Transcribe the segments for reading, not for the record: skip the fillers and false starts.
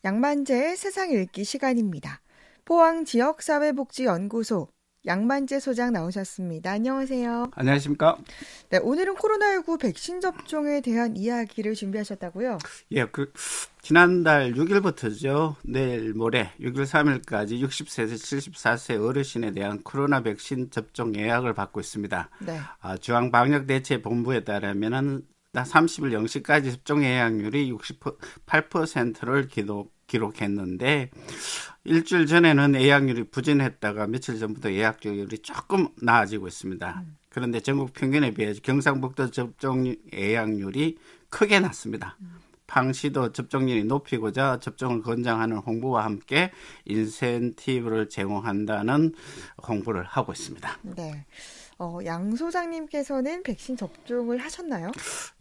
양만재의 세상 읽기 시간입니다. 포항지역사회복지연구소 양만재 소장 나오셨습니다. 안녕하세요. 안녕하십니까? 네, 오늘은 코로나19 백신 접종에 대한 이야기를 준비하셨다고요? 예, 지난달 6일부터죠. 내일 모레 6일 3일까지 60세에서 74세 어르신에 대한 코로나 백신 접종 예약을 받고 있습니다. 네. 중앙방역대책본부에 따르면은 30일 0시까지 접종 예약률이 68%를 기록했는데 일주일 전에는 예약률이 부진했다가 며칠 전부터 예약률이 조금 나아지고 있습니다. 그런데 전국 평균에 비해 경상북도 접종 예약률이 크게 낮습니다. 방시도 접종률이 높이고자 접종을 권장하는 홍보와 함께 인센티브를 제공한다는 홍보를 하고 있습니다. 네. 양 소장님께서는 백신 접종을 하셨나요?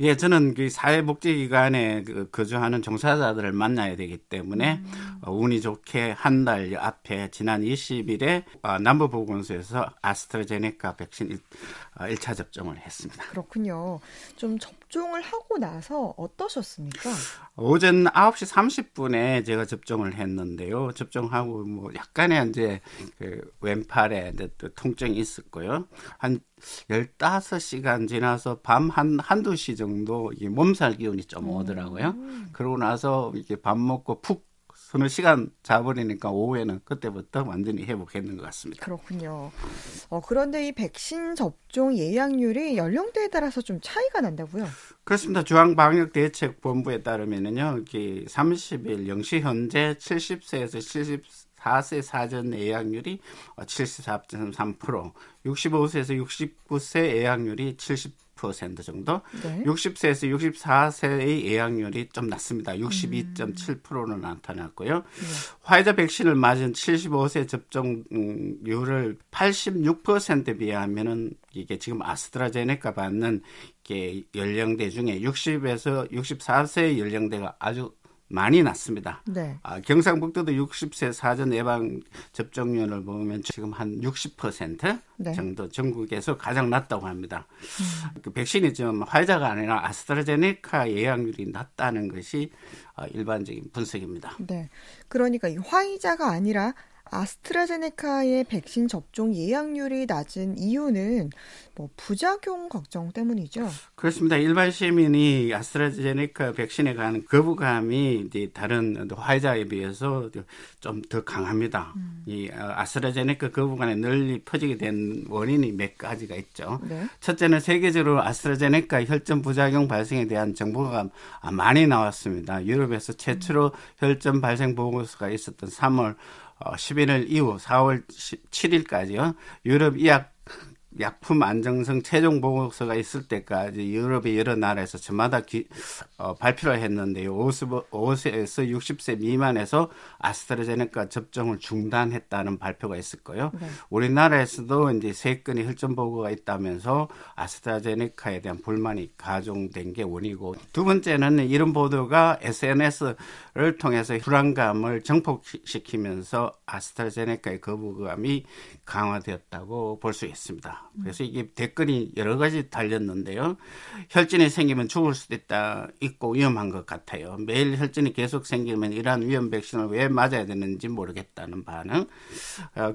예, 저는 그 사회복지기관에 거주하는 종사자들을 만나야 되기 때문에 운이 좋게 한 달 앞에 지난 20일에 남부보건소에서 아스트라제네카 백신 1차 접종을 했습니다. 그렇군요. 좀 접종을 하고 나서 어떠셨습니까? 오전 9시 30분에 제가 접종을 했는데요. 접종하고 뭐 약간의 이제 왼팔에 통증이 있었고요. 한 15시간 지나서 밤 한두 시 정도 이게 몸살 기운이 좀 오더라고요. 그러고 나서 이렇게 밥 먹고 푹 서너 시간 자버리니까 오후에는 그때부터 완전히 회복했는 것 같습니다. 그렇군요. 그런데 이 백신 접종 예약률이 연령대에 따라서 좀 차이가 난다고요? 그렇습니다. 중앙방역대책본부에 따르면요, 30일 0시 현재 70세에서 74세 사전 예약률이 74.3%, 65세에서 69세 예약률이 70% 정도, 네. 60세에서 64세의 예약률이 좀 낮습니다. 62.7%는 나타났고요. 네. 화이자 백신을 맞은 75세 접종률을 86%에 비하면은 이게 지금 아스트라제네카 받는 이게 연령대 중에 60에서 64세 연령대가 아주 많이 낮습니다. 네. 경상북도도 60세 사전 예방 접종률을 보면 지금 한 60% 네. 정도 전국에서 가장 낮다고 합니다. 그 백신이 좀 화이자가 아니라 아스트라제네카 예약률이 낮다는 것이 일반적인 분석입니다. 네. 그러니까 이 화이자가 아니라 아스트라제네카의 백신 접종 예약률이 낮은 이유는 뭐 부작용 걱정 때문이죠? 그렇습니다. 일반 시민이 아스트라제네카 백신에 관한 거부감이 이제 다른 화이자에 비해서 좀 더 강합니다. 이 아스트라제네카 거부감이 널리 퍼지게 된 원인이 몇 가지가 있죠. 네. 첫째는 세계적으로 아스트라제네카 혈전 부작용 발생에 대한 정보가 많이 나왔습니다. 유럽에서 최초로 혈전 발생 보고서가 있었던 3월 11일 이후 4월 7일까지요. 유럽 약품 안정성 최종 보고서가 있을 때까지 유럽의 여러 나라에서 저마다 발표를 했는데요. 5세에서 60세 미만에서 아스트라제네카 접종을 중단했다는 발표가 있었고요. 네. 우리나라에서도 이제 3건의 혈전 보고가 있다면서 아스트라제네카에 대한 불만이 가중된 게 원이고, 두 번째는 이런 보도가 SNS를 통해서 불안감을 증폭시키면서 아스트라제네카의 거부감이 강화되었다고 볼 수 있습니다. 그래서 이게 댓글이 여러 가지 달렸는데요. 혈전이 생기면 죽을 수도 있고 위험한 것 같아요. 매일 혈전이 계속 생기면 이러한 위험 백신을 왜 맞아야 되는지 모르겠다는 반응.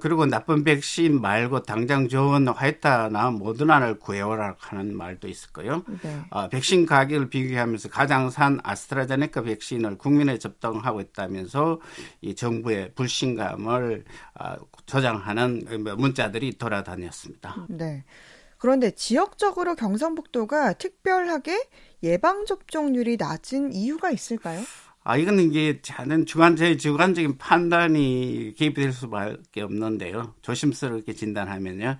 그리고 나쁜 백신 말고 당장 좋은 화이자나 모더나를 구해오라 하는 말도 있을 거예요. 네. 백신 가격을 비교하면서 가장 싼 아스트라제네카 백신을 국민에 접종하고 있다면서 이 정부의 불신감을 조장하는 문자들이 돌아다녔습니다. 네. 그런데 지역적으로 경상북도가 특별하게 예방접종률이 낮은 이유가 있을까요? 이거는 이게 저는 주관적인 판단이 개입될 수밖에 없는데요. 조심스럽게 진단하면요.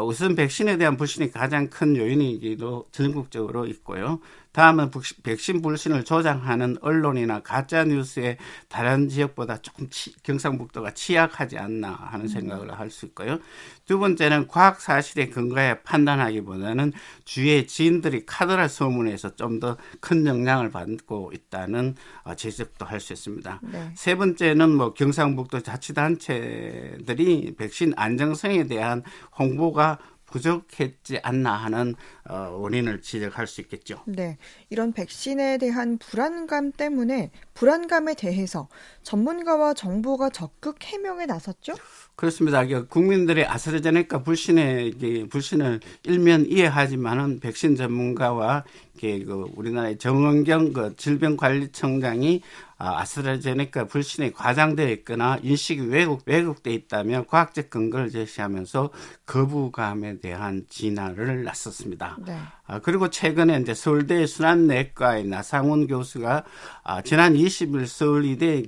우선 백신에 대한 불신이 가장 큰 요인이기도 전국적으로 있고요. 다음은 백신 불신을 조장하는 언론이나 가짜뉴스에 다른 지역보다 조금 경상북도가 취약하지 않나 하는 생각을 할 수 있고요. 두 번째는 과학 사실에 근거해 판단하기보다는 주위의 지인들이 카더라 소문에서 좀 더 큰 영향을 받고 있다는 지적도 할 수 있습니다. 네. 세 번째는 경상북도 자치단체들이 백신 안정성에 대한 홍보가 부족했지 않나 하는 원인을 지적할 수 있겠죠. 네, 이런 백신에 대한 불안감에 대해서 전문가와 정부가 적극 해명에 나섰죠? 그렇습니다. 국민들의 아스트라제네카 불신을 일면 이해하지만은 백신 전문가와 우리나라의 정은경 질병관리청장이 아스트라제네카 불신에 과장되어 있거나 인식이 왜곡돼 있다며 과학적 근거를 제시하면서 거부감에 대한 진화를 나섰습니다. 네. 그리고 최근에 이제 서울대 순환내과의 나상훈 교수가 지난 20일 서울의대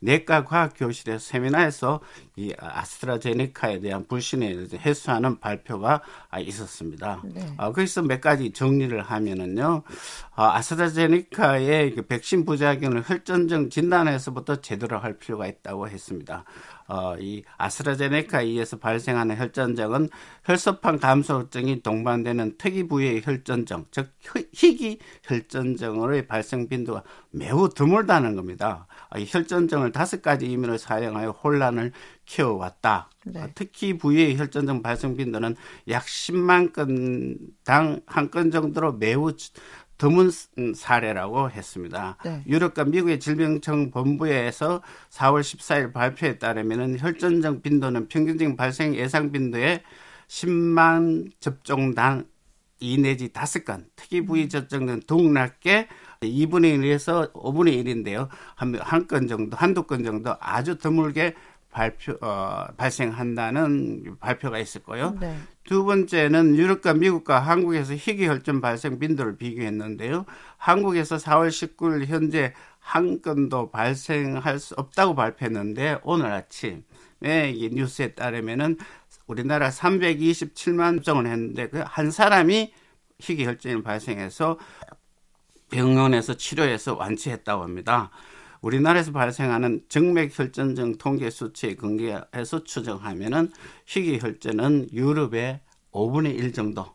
내과 과학교실에서 세미나에서 이 아스트라제네카에 대한 불신을 해소하는 발표가 있었습니다. 네. 거기서 몇 가지 정리를 하면은요, 아스트라제네카의 백신 부작용을 혈전증 진단에서부터 제대로 할 필요가 있다고 했습니다. 이 아스트라제네카에 의해서 발생하는 혈전증은 혈소판 감소증이 동반되는 특이 부위의 혈전증, 즉 희귀 혈전증으로의 발생 빈도가 매우 드물다는 겁니다. 이 혈전증을 5가지 의미로 사용하여 혼란을 키워왔다. 네. 특히 부위의 혈전증 발생 빈도는 약 10만 건당 한 건 정도로 매우 드문 사례라고 했습니다. 네. 유럽과 미국의 질병청 본부에서 4월 14일 발표에 따르면 혈전증 빈도는 평균적인 발생 예상 빈도의 10만 접종당 2 내지 5건, 특이 부위 접종은 더욱 낮게 2분의 1에서 5분의 1인데요. 한 건 정도, 한두 건 정도 아주 드물게 발생한다는 발표가 있었고요. 네. 두 번째는 유럽과 미국과 한국에서 희귀혈전 발생 빈도를 비교했는데요. 한국에서 4월 19일 현재 한 건도 발생할 수 없다고 발표했는데 오늘 아침에 이 뉴스에 따르면은 우리나라 327만 접종을 했는데 그 한 사람이 희귀혈전이 발생해서 병원에서 치료해서 완치했다고 합니다. 우리나라에서 발생하는 정맥혈전증 통계 수치에 근거해서 추정하면은 희귀혈전은 유럽의 5분의 1 정도,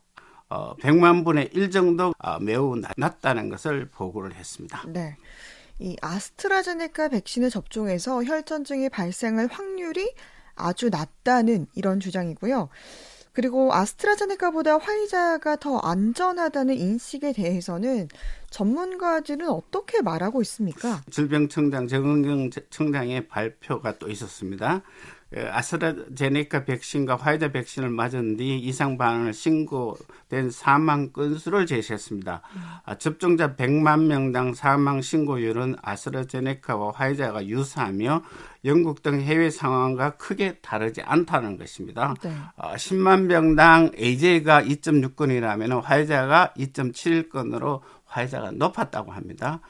100만 분의 1 정도 매우 낮다는 것을 보고를 했습니다. 네. 이 아스트라제네카 백신을 접종해서 혈전증이 발생할 확률이 아주 낮다는 이런 주장이고요. 그리고 아스트라제네카보다 화이자가 더 안전하다는 인식에 대해서는 전문가들은 어떻게 말하고 있습니까? 질병청장 정은경 청장의 발표가 또 있었습니다. 아스트라제네카 백신과 화이자 백신을 맞은 뒤 이상 반응을 신고된 사망 건수를 제시했습니다. 접종자 100만 명당 사망 신고율은 아스트라제네카와 화이자가 유사하며 영국 등 해외 상황과 크게 다르지 않다는 것입니다. 네. 10만 명당 AJ가 2.6건이라면 화이자가 2.7건으로 화이자가 높았다고 합니다.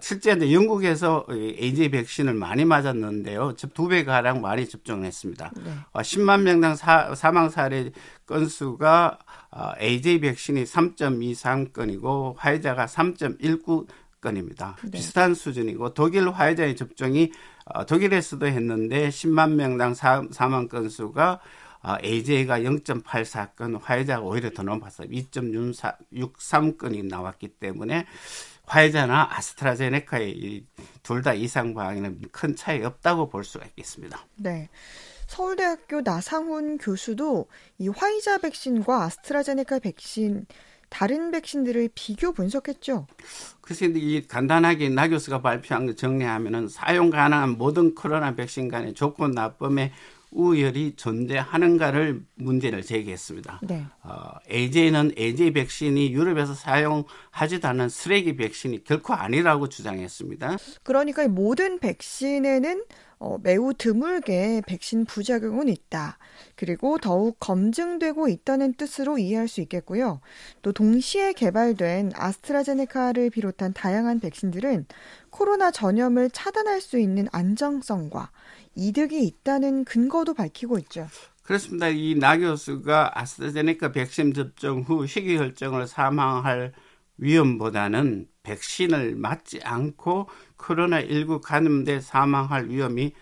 실제 이제 영국에서 AJ 백신을 많이 맞았는데요. 2배가량 많이 접종했습니다. 네. 10만 명당 사망 사례 건수가 AJ 백신이 3.23건이고 화이자가 3.19건입니다. 네. 비슷한 수준이고 독일 화이자의 접종이 독일에서도 했는데 10만 명당 사망 건수가 AJ가 0.84건, 화이자가 오히려 더 높았어요. 2.63건이 나왔기 때문에 화이자나 아스트라제네카의 둘 다 이상 반응에는 큰 차이 없다고 볼 수가 있겠습니다. 네. 서울대학교 나상훈 교수도 이 화이자 백신과 아스트라제네카 백신 다른 백신들을 비교 분석했죠. 그래서 이 간단하게 나 교수가 발표한 거 정리하면은 사용 가능한 모든 코로나 백신 간의 조건 나쁨의 우열이 존재하는가를 문제를 제기했습니다. 네. AJ는 AJ 백신이 유럽에서 사용하지도 않은 쓰레기 백신이 결코 아니라고 주장했습니다. 그러니까 이 모든 백신에는 매우 드물게 백신 부작용은 있다. 그리고 더욱 검증되고 있다는 뜻으로 이해할 수 있겠고요. 또 동시에 개발된 아스트라제네카를 비롯한 다양한 백신들은 코로나 전염을 차단할 수 있는 안정성과 이득이 있다는 근거도 밝히고 있죠. 그렇습니다. 이 나 교수가 아스트라제네카 백신 접종 후 희귀혈증으로 사망할 위험보다는 백신을 맞지 않고 코로나19 감염돼 사망할 위험이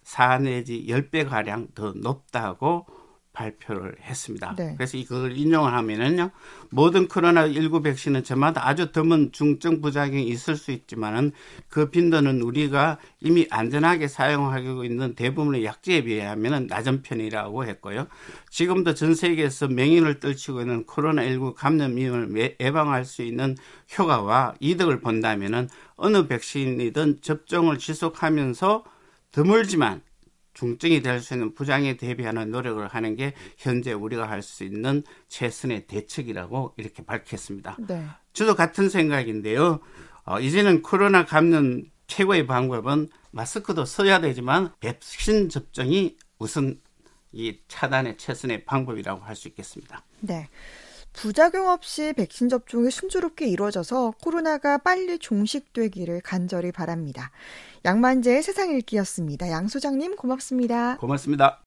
4 내지 10배가량 더 높다고 발표를 했습니다. 네. 그래서 이걸 인용을 하면은요, 모든 코로나19 백신은 저마다 아주 드문 중증 부작용이 있을 수 있지만은 그 빈도는 우리가 이미 안전하게 사용하고 있는 대부분의 약제에 비하면은 낮은 편이라고 했고요. 지금도 전 세계에서 맹인을 떨치고 있는 코로나19 감염 위험을 예방할 수 있는 효과와 이득을 본다면은 어느 백신이든 접종을 지속하면서 드물지만 중증이 될 수 있는 부작용에 대비하는 노력을 하는 게 현재 우리가 할 수 있는 최선의 대책이라고 이렇게 밝혔습니다. 네. 저도 같은 생각인데요. 이제는 코로나 감염 최고의 방법은 마스크도 써야 되지만 백신 접종이 우선 이 차단의 최선의 방법이라고 할 수 있겠습니다. 네. 부작용 없이 백신 접종이 순조롭게 이루어져서 코로나가 빨리 종식되기를 간절히 바랍니다. 양만재의 세상 읽기였습니다. 양 소장님 고맙습니다. 고맙습니다.